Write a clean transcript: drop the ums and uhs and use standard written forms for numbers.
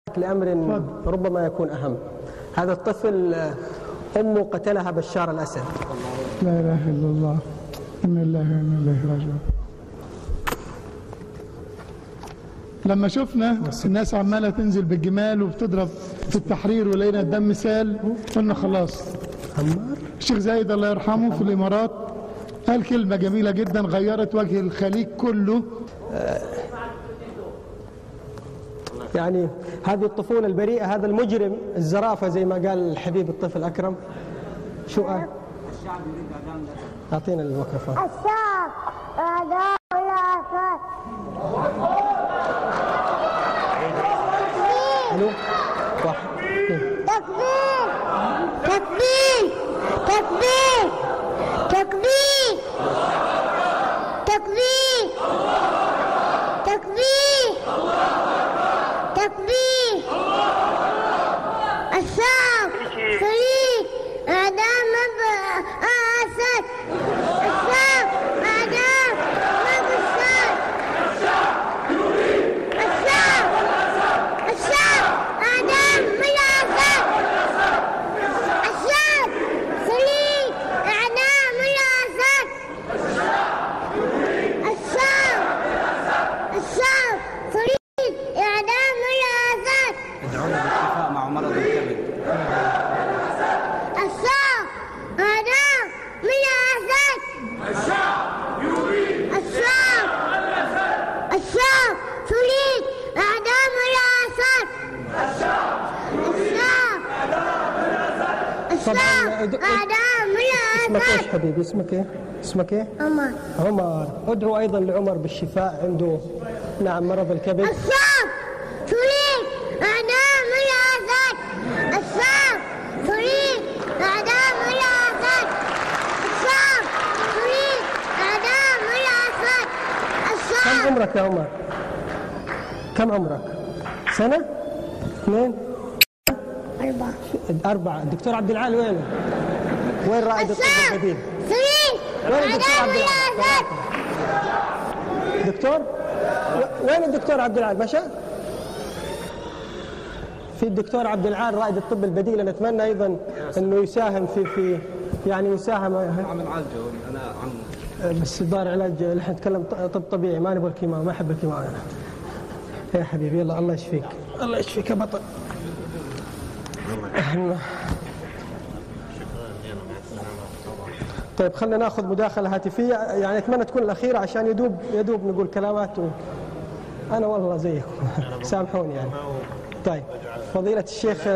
لأمر ربما يكون أهم. هذا الطفل أمه قتلها بشار الأسد. لا إله إلا الله، إنا لله وإنا إليه راجعون. لما شفنا الناس عمالة تنزل بالجمال وبتضرب في التحرير ولقينا الدم سال، قلنا خلاص. الشيخ زايد الله يرحمه في الإمارات قال كلمة جميلة جدا غيرت وجه الخليج كله. يعني هذه الطفولة البريئة، هذا المجرم الزرافة زي ما قال الحبيب الطفل أكرم. شو قال؟ الشعب يريد إعدام الأسد. أعطينا الميكروفون. الشعب إعدام الأسد. ألو؟ واحد اثنين. تكبير تكبير تكبير تكبير تكبير تكبير تكبير. الشعب يريد إعدام الأسد. الشعب إعدام الأسد. الشعب إعدام الأسد. الشعب يريد إعدام الأسد. الشعب يريد إعدام الأسد. ادعونا بالشفاء مع مرض الكبد. الشعب إعدام الأسد. الشعب يريد إعدام الأسد. الشعب إعدام اسمك ايش الأسد. حبيبي؟ اسمك ايه؟ اسمك ايه؟ عمر. عمر. ادعو أيضا لعمر بالشفاء، عنده نعم مرض الكبد. الشعب يريد إعدام الأسد. الشعب يريد إعدام الأسد. الشعب يريد إعدام الأسد. كم الشعب. عمرك يا عمر؟ كم عمرك؟ سنة؟ اثنين؟ 4. الدكتور عبد العال وينه؟ وين رائد الطب الشعب الجديد؟ يريد وين الدكتور إعدام عبد العال؟ الأسد. دكتور؟ وين الدكتور عبد العال؟ مشى؟ في الدكتور عبد العال رائد الطب البديل، نتمنى ايضا انه يساهم في يعني يساهم. عم نعالجه انا عم بس دار علاج، نحن نتكلم طب طبيعي، ما نبغى الكيماوي، ما احب الكيماوي انا. يا حبيبي يلا الله يشفيك، الله يشفيك يا بطل. طيب خلينا ناخذ مداخله هاتفيه، يعني اتمنى تكون الاخيره عشان يدوب نقول كلامات انا والله زيكم سامحوني يعني. طيب فضيله الشيخ